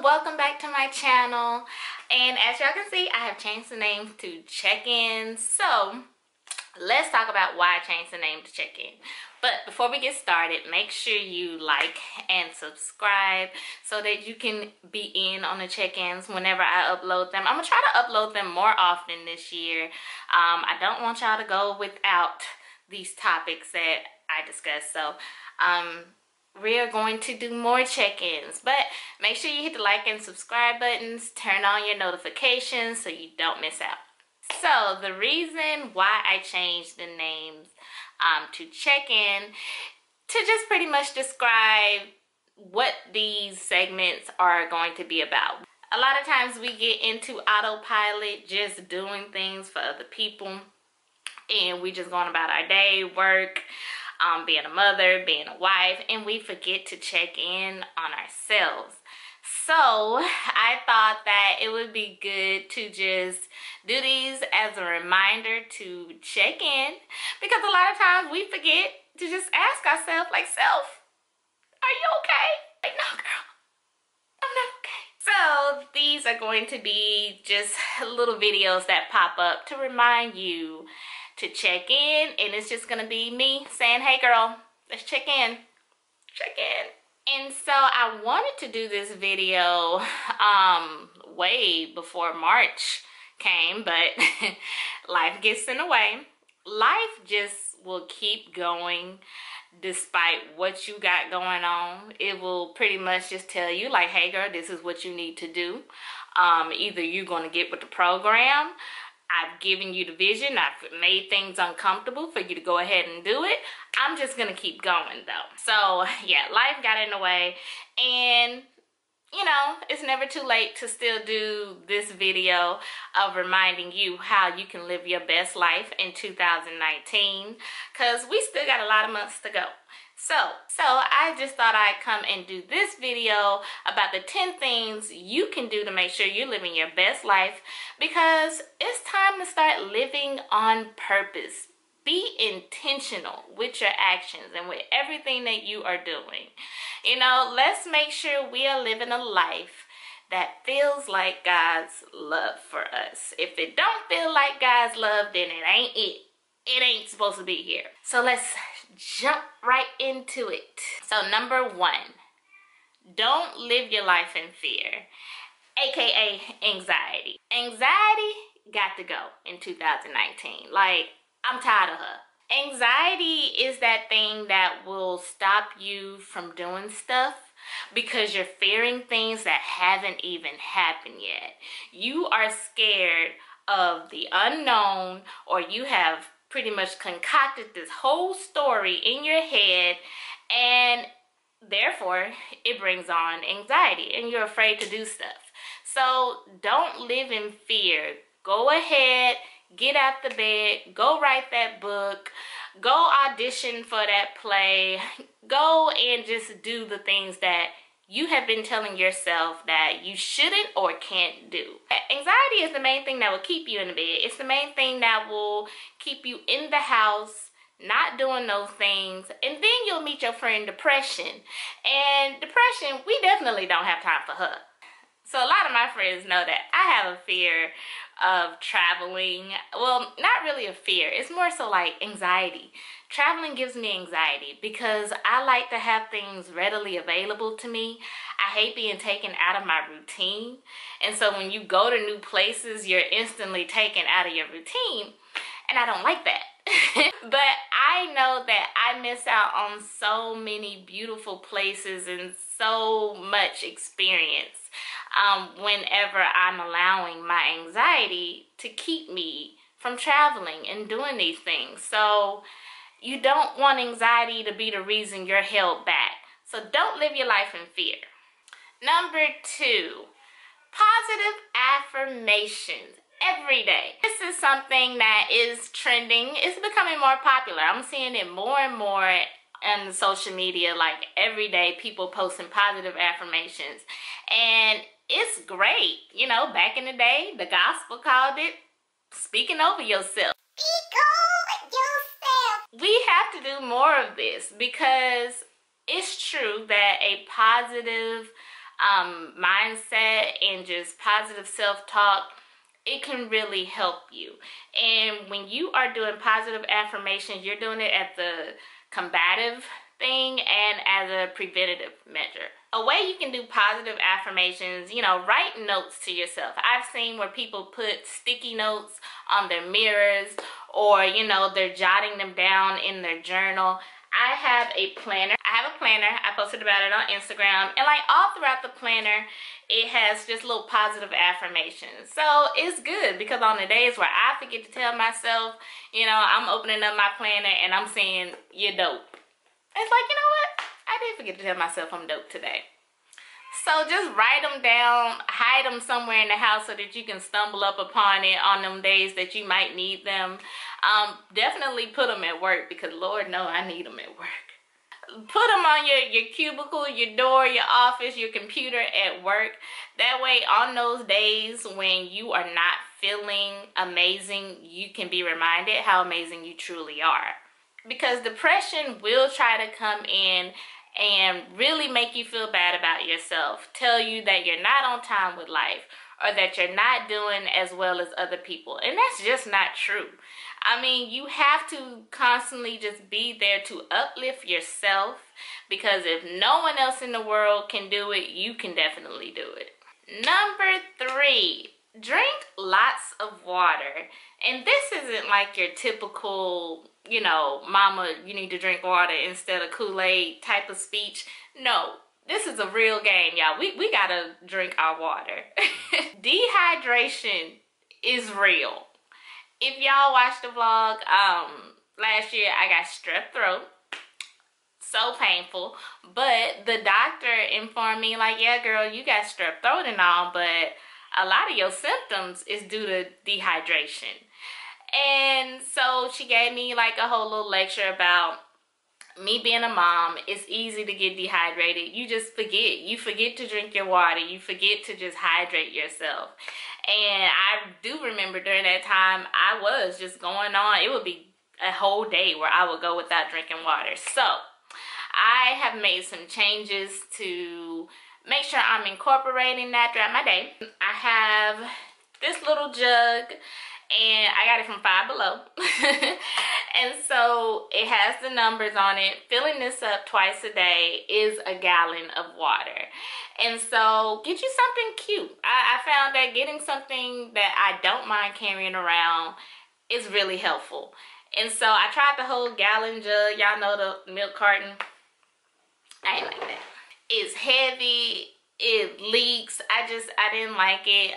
welcome back to my channel. And as y'all can see, I have changed the name to Check-In. So let's talk about why I changed the name to Check-In. But before we get started, make sure you like and subscribe so that you can be in on the check-ins whenever I upload them. I'm gonna try to upload them more often this year. I don't want y'all to go without these topics that I discuss. So we are going to do more check-ins, but make sure you hit the like and subscribe buttons, turn on your notifications so you don't miss out. So the reason why I changed the names to Check-In, to just pretty much describe what these segments are going to be about. A lot of times we get into autopilot, just doing things for other people, and we just going about our day, work, being a mother, being a wife, and we forget to check in on ourselves. So I thought that it would be good to just do these as a reminder to check in, because a lot of times we forget to just ask ourselves, like, self, are you okay? Like, no girl, I'm not okay. So these are going to be just little videos that pop up to remind you to check in, and it's just gonna be me saying, hey girl, let's check in, check in. And so I wanted to do this video way before March came, but life gets in the way. Life just will keep going despite what you got going on. It will pretty much just tell you, like, hey girl, this is what you need to do. Either you're gonna get with the program, I've given you the vision, I've made things uncomfortable for you to go ahead and do it. I'm just gonna keep going though. So yeah, life got in the way, and you know, it's never too late to still do this video of reminding you how you can live your best life in 2019, because we still got a lot of months to go. So I just thought I'd come and do this video about the 10 things you can do to make sure you're living your best life, because it's time to start living on purpose. Be intentional with your actions and with everything that you are doing. You know, let's make sure we are living a life that feels like God's love for us. If it don't feel like God's love, then it ain't it. It ain't supposed to be here. So let's jump right into it. So number 1, don't live your life in fear, aka anxiety. Anxiety got to go in 2019. Like, I'm tired of her. Anxiety is that thing that will stop you from doing stuff because you're fearing things that haven't even happened yet. You are scared of the unknown, or you have pretty much concocted this whole story in your head, and therefore it brings on anxiety and you're afraid to do stuff. So don't live in fear. Go ahead, get out the bed, go write that book, go audition for that play, go and just do the things that you have been telling yourself that you shouldn't or can't do. Anxiety is the main thing that will keep you in the bed. It's the main thing that will keep you in the house, not doing those things. And then you'll meet your friend depression. And depression, we definitely don't have time for her. So a lot of my friends know that I have a fear of traveling. Well, not really a fear. It's more so like anxiety. Traveling gives me anxiety because I like to have things readily available to me. I hate being taken out of my routine. And so when you go to new places, you're instantly taken out of your routine. And I don't like that. But I know that I miss out on so many beautiful places and so much experience whenever I'm allowing my anxiety to keep me from traveling and doing these things. So you don't want anxiety to be the reason you're held back. So don't live your life in fear. Number 2, positive affirmations every day. This is something that is trending. It's becoming more popular. I'm seeing it more and more on social media. Like every day people posting positive affirmations, and it's great. You know, back in the day, the gospel called it speaking over yourself. Speak over yourself. We have to do more of this, because it's true that a positive mindset and just positive self-talk, it can really help you. And when you are doing positive affirmations, you're doing it at the combative thing and as a preventative measure. A way you can do positive affirmations, write notes to yourself. I've seen where people put sticky notes on their mirrors, or they're jotting them down in their journal. I have a planner. I posted about it on Instagram, and like all throughout the planner, it has just little positive affirmations. So it's good, because on the days where I forget to tell myself, I'm opening up my planner and I'm saying, you're dope. It's like, you know what? I did forget to tell myself I'm dope today. So just write them down, hide them somewhere in the house so that you can stumble up upon it on them days that you might need them. Definitely put them at work, because Lord knows I need them at work. Put them on your cubicle, your door, your office, your computer at work. That way, on those days when you are not feeling amazing, you can be reminded how amazing you truly are. Because depression will try to come in and really make you feel bad about yourself, tell you that you're not on time with life, or that you're not doing as well as other people. And that's just not true. I mean, you have to constantly just be there to uplift yourself, because if no one else in the world can do it, you can definitely do it. Number 3, drink lots of water. And this isn't like your typical, mama, you need to drink water instead of Kool-Aid type of speech. No, this is a real game, y'all. We gotta drink our water. Dehydration is real. If y'all watched the vlog, last year I got strep throat. So painful. But the doctor informed me, like, yeah, girl, you got strep throat and all, but a lot of your symptoms is due to dehydration. And so she gave me like a whole little lecture about me being a mom. It's easy to get dehydrated. You just forget. You forget to drink your water. You forget to just hydrate yourself. And I do remember during that time, I was just going on. It would be a whole day where I would go without drinking water. So I have made some changes to make sure I'm incorporating that throughout my day. I have this little jug, and I got it from Five Below. And so it has the numbers on it. Filling this up twice a day is a gallon of water. And so get you something cute. I found that getting something that I don't mind carrying around is really helpful. And so I tried the whole gallon jug. Y'all know the milk carton. I ain't like that. It's heavy. It leaks. I didn't like it.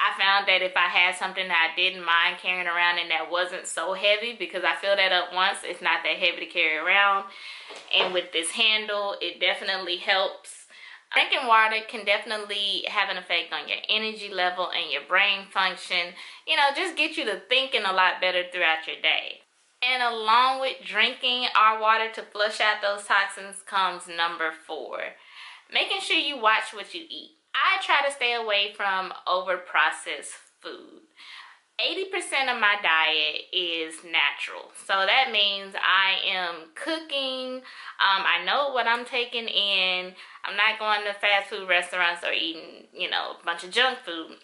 I found that if I had something that I didn't mind carrying around and that wasn't so heavy, because I filled that up once, it's not that heavy to carry around. And with this handle, it definitely helps. Drinking water can definitely have an effect on your energy level and your brain function. Just get you to thinking a lot better throughout your day. And along with drinking our water to flush out those toxins comes number 4. Making sure you watch what you eat. I try to stay away from over-processed food. 80% of my diet is natural. So that means I am cooking. I know what I'm taking in. I'm not going to fast food restaurants or eating, a bunch of junk food.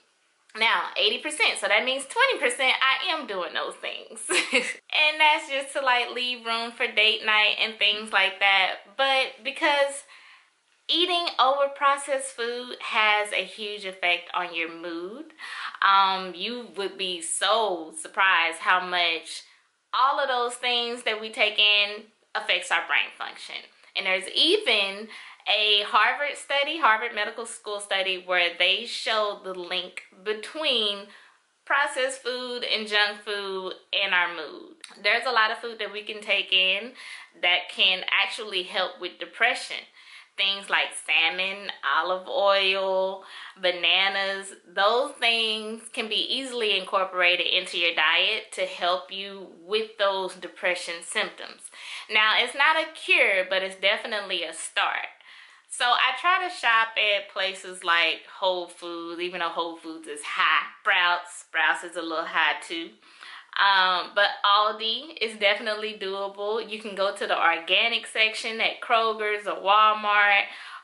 Now, 80%, so that means 20% I am doing those things. And that's just to like leave room for date night and things like that. But because eating over processed food has a huge effect on your mood. You would be so surprised how much all of those things that we take in affects our brain function. And there's even a Harvard Medical School study, where they showed the link between processed food and junk food and our mood. There's a lot of food that we can take in that can actually help with depression. Things like salmon, olive oil, bananas, those things can be easily incorporated into your diet to help you with those depression symptoms. Now, it's not a cure, but it's definitely a start. So I try to shop at places like Whole Foods, even though Whole Foods is high. Sprouts is a little high too. But Aldi is definitely doable. You can go to the organic section at Kroger's or Walmart,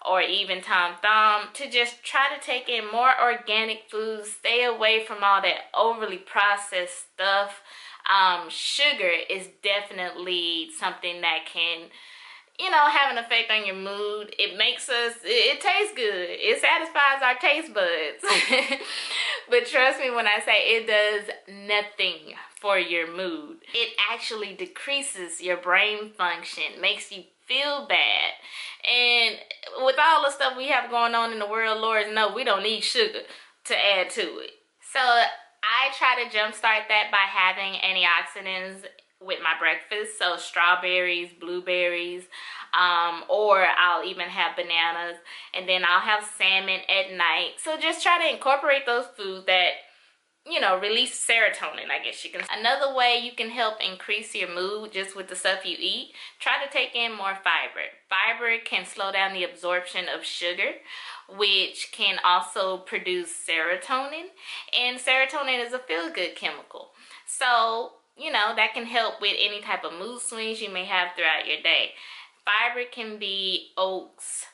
or even Tom Thumb, to just try to take in more organic foods, stay away from all that overly processed stuff. Sugar is definitely something that can, have an effect on your mood. It makes us, it tastes good. It satisfies our taste buds. But trust me when I say it does nothing for your mood. It actually decreases your brain function, makes you feel bad. And with all the stuff we have going on in the world, Lord knows we don't need sugar to add to it. So I try to jumpstart that by having antioxidants with my breakfast. So strawberries, blueberries, or I'll even have bananas, and then I'll have salmon at night. So just try to incorporate those foods that, release serotonin, I guess you can. Another way you can help increase your mood just with the stuff you eat, try to take in more fiber. Fiber can slow down the absorption of sugar, which can also produce serotonin. And serotonin is a feel-good chemical. So, that can help with any type of mood swings you may have throughout your day. Fiber can be oats,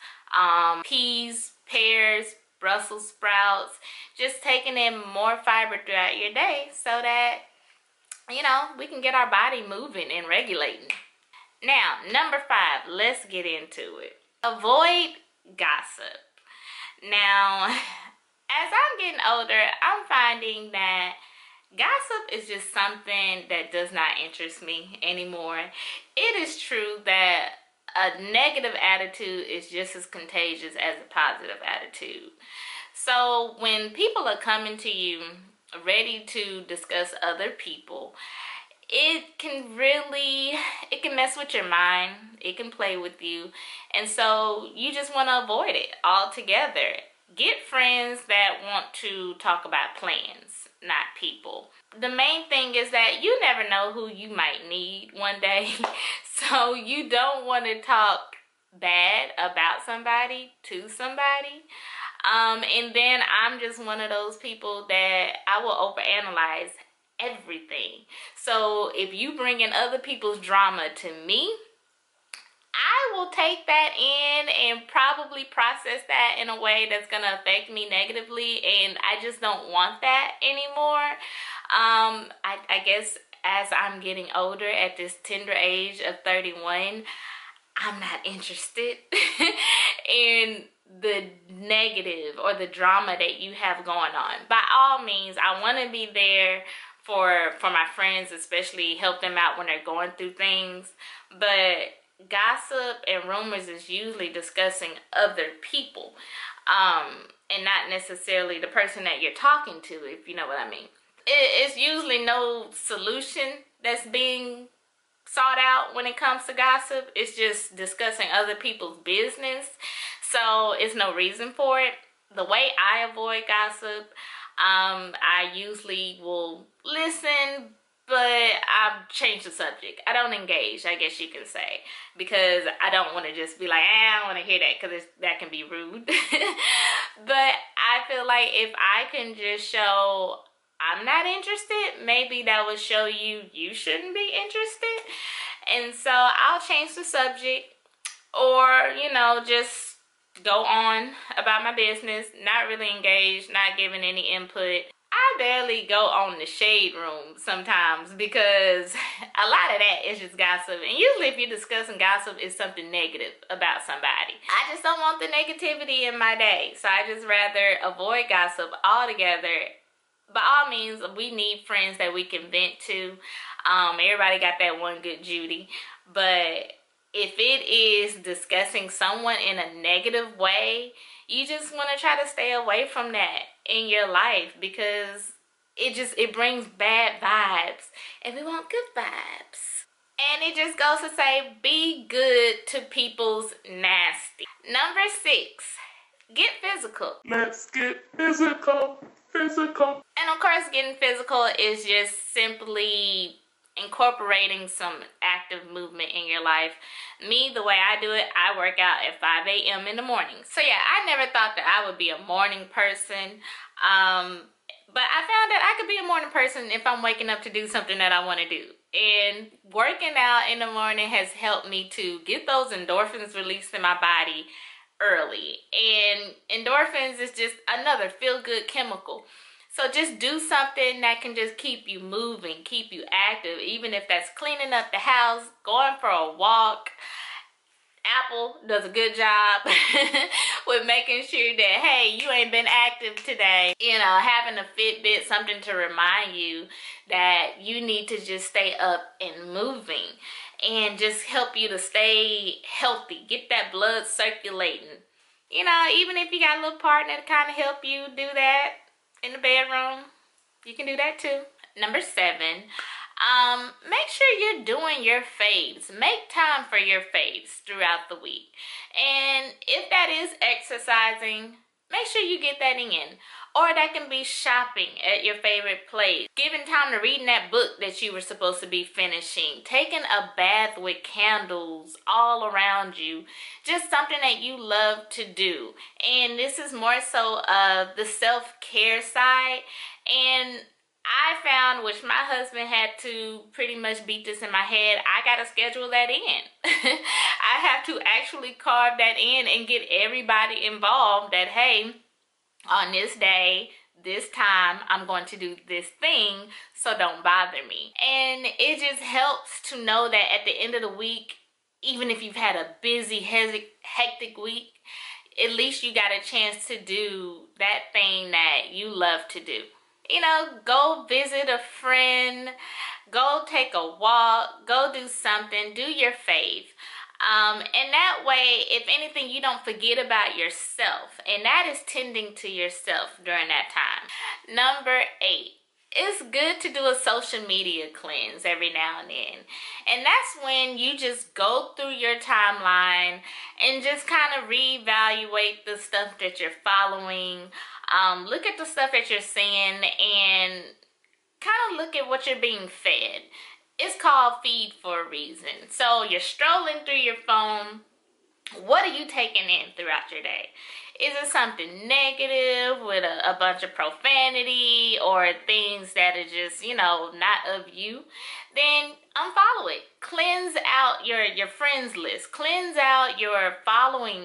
peas, pears, Brussels sprouts, just taking in more fiber throughout your day so that, we can get our body moving and regulating. Now, number 5, let's get into it. Avoid gossip. Now, as I'm getting older, I'm finding that gossip is just something that does not interest me anymore. It is true that a negative attitude is just as contagious as a positive attitude. So when people are coming to you ready to discuss other people, it can mess with your mind. It can play with you. And so you just want to avoid it altogether. Get friends that want to talk about plans, not people. The main thing is that you never know who you might need one day. So you don't want to talk bad about somebody to somebody. And then I'm just one of those people that I will overanalyze everything. So if you bring in other people's drama to me, I will take that in and probably process that in a way that's going to affect me negatively, and I just don't want that anymore. I guess as I'm getting older, at this tender age of 31, I'm not interested in the negative or the drama that you have going on. By all means, I want to be there for my friends, especially help them out when they're going through things, but gossip and rumors is usually discussing other people, and not necessarily the person that you're talking to, if you know what I mean. It's usually no solution that's being sought out when it comes to gossip. It's just discussing other people's business, so it's no reason for it. The way I avoid gossip, I usually will listen, but I change the subject. I don't engage, I guess you can say, because I don't want to just be like, I don't want to hear that, because that can be rude. But I feel like if I can just show I'm not interested, maybe that will show you shouldn't be interested. And so I'll change the subject, or, just go on about my business, not really engaged, not giving any input. I barely go on the shade room sometimes because a lot of that is just gossip. And usually if you're discussing gossip, it's something negative about somebody. I just don't want the negativity in my day. So I just rather avoid gossip altogether. By all means, we need friends that we can vent to. Everybody got that one good Judy. But if it is discussing someone in a negative way, you just want to try to stay away from that in your life, because it brings bad vibes, and we want good vibes. And it just goes to say, be good to people's nasty. Number 6, get physical. Let's get physical. And of course, getting physical is just simply incorporating some active movement in your life. Me, the way I do it, I work out at 5 a.m. in the morning. So yeah, I never thought that I would be a morning person. But I found that I could be a morning person if I'm waking up to do something that I want to do. And working out in the morning has helped me to get those endorphins released in my body early. And endorphins is just another feel-good chemical. So just do something that can just keep you moving, keep you active, even if that's cleaning up the house, going for a walk. Apple does a good job with making sure that, hey, you ain't been active today. You know, having a Fitbit, something to remind you that you need to just stay up and moving and just help you to stay healthy, get that blood circulating. You know, even if you got a little partner to kind of help you do that in the bedroom, you can do that too. Number 7, make sure you're doing your faves. Make time for your faves throughout the week. And if that is exercising, make sure you get that in. Or that can be shopping at your favorite place. Giving time to reading that book that you were supposed to be finishing. Taking a bath with candles all around you. Just something that you love to do. And this is more so the self-care side. And I found, which my husband had to pretty much beat this in my head, I gotta schedule that in. I have to actually carve that in and get everybody involved that, hey, on this day, this time, I'm going to do this thing, so don't bother me. And it just helps to know that at the end of the week, even if you've had a busy, hectic week, at least you got a chance to do that thing that you love to do. You know, go visit a friend, go take a walk, go do something, do your fave. And that way, if anything, you don't forget about yourself. And that is tending to yourself during that time. Number 8. It's good to do a social media cleanse every now and then. And that's when you just go through your timeline and just kind of reevaluate the stuff that you're following. Look at the stuff that you're seeing and kind of look at what you're being fed. It's called feed for a reason. So you're strolling through your phone. What are you taking in throughout your day? Is it something negative with a bunch of profanity or things that are just, you know, not of you? Then unfollow it. Cleanse out your friends list. Cleanse out your following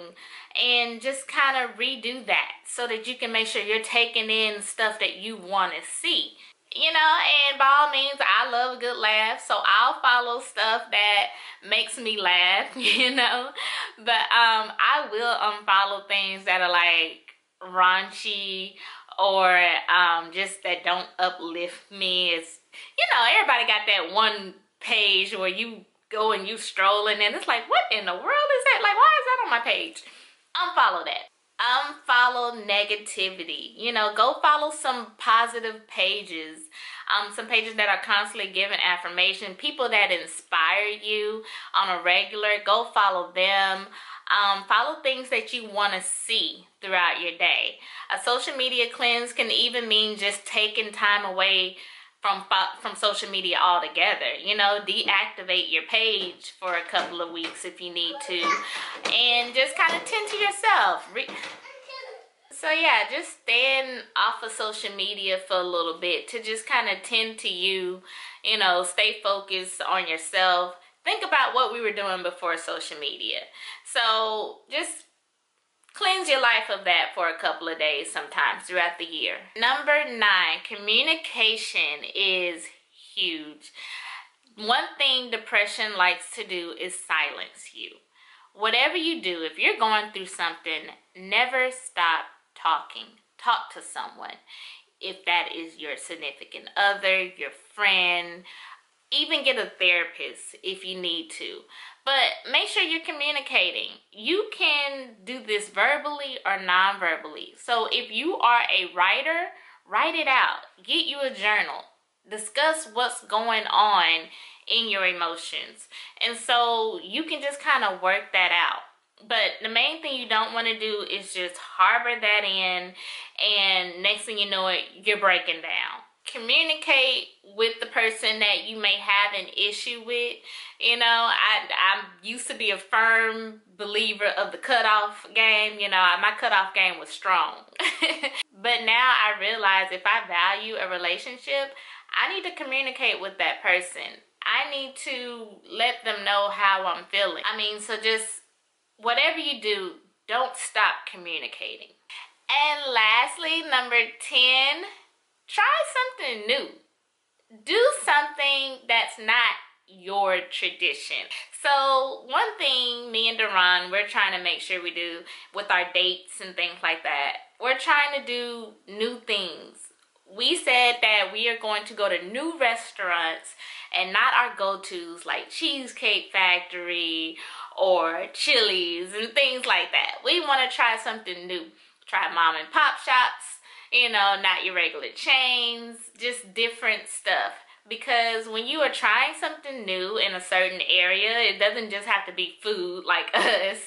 and just kind of redo that so that you can make sure you're taking in stuff that you want to see. You know, and by all means, I love a good laugh, so I'll follow stuff that makes me laugh, you know. But I will unfollow things that are like raunchy or just that don't uplift me. It's, you know, everybody got that one page where you go and you strolling and it's like, what in the world is that? Like, why is that on my page? Unfollow that. Unfollow negativity. You know, go follow some positive pages. Some pages that are constantly giving affirmation. People that inspire you on a regular. Go follow them. Follow things that you want to see throughout your day. A social media cleanse can even mean just taking time away from social media altogether. You know, deactivate your page for a couple of weeks if you need to, and just kind of tend to yourself. So yeah, just staying off of social media for a little bit to just kind of tend to you, you know, stay focused on yourself. Think about what we were doing before social media. So just cleanse your life of that for a couple of days sometimes throughout the year. Number 9, communication is huge. One thing depression likes to do is silence you. Whatever you do, if you're going through something, never stop talking. Talk to someone. If that is your significant other, your friend, even get a therapist if you need to. But make sure you're communicating. You can do this verbally or non-verbally. So if you are a writer, write it out. Get you a journal. Discuss what's going on in your emotions. And so you can just kind of work that out. But the main thing you don't want to do is just harbor that in, and next thing you know it, you're breaking down. Communicate with the person that you may have an issue with. You know, I used to be a firm believer of the cutoff game. You know, my cutoff game was strong. But now I realize if I value a relationship, I need to communicate with that person. I need to let them know how I'm feeling. I mean, so just whatever you do, don't stop communicating. And lastly, number 10, try something new. Do something that's not your tradition. So one thing me and Deron, we're trying to make sure we do with our dates and things like that, we're trying to do new things. We said that we are going to go to new restaurants and not our go-tos like Cheesecake Factory or Chili's and things like that. We want to try something new. Try mom and pop shops, you know, not your regular chains, just different stuff. Because when you are trying something new in a certain area, it doesn't just have to be food like us.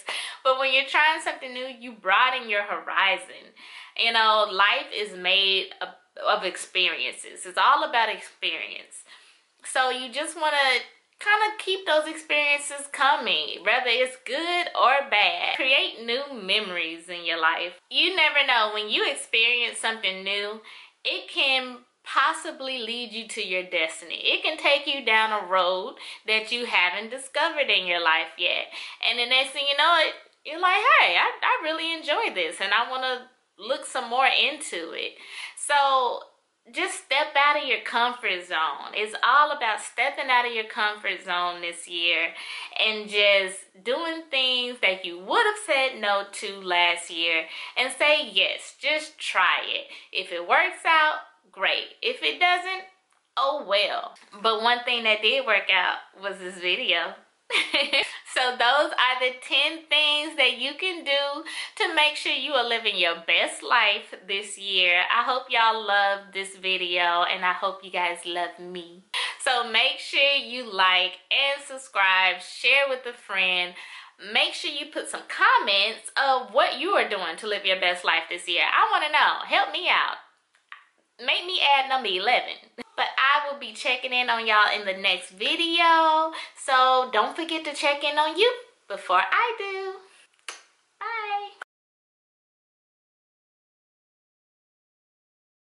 But when you're trying something new, you broaden your horizon. You know, life is made of experiences. It's all about experience. So you just want to kind of keep those experiences coming, whether it's good or bad. Create new memories in your life. You never know, when you experience something new, it can possibly lead you to your destiny. It can take you down a road that you haven't discovered in your life yet. And the next thing you know, you're like, hey, I really enjoy this and I want to look some more into it. So just step out of your comfort zone. It's all about stepping out of your comfort zone this year and just doing things that you would have said no to last year and say yes. Just try it. If it works out, great. If it doesn't, oh well. But one thing that did work out was this video. So those are the 10 things that you can do to make sure you are living your best life this year. I hope y'all love this video and I hope you guys love me. So make sure you like and subscribe, share with a friend. Make sure you put some comments of what you are doing to live your best life this year. I want to know. Help me out. Make me add number 11. But I will be checking in on y'all in the next video. So don't forget to check in on you before I do.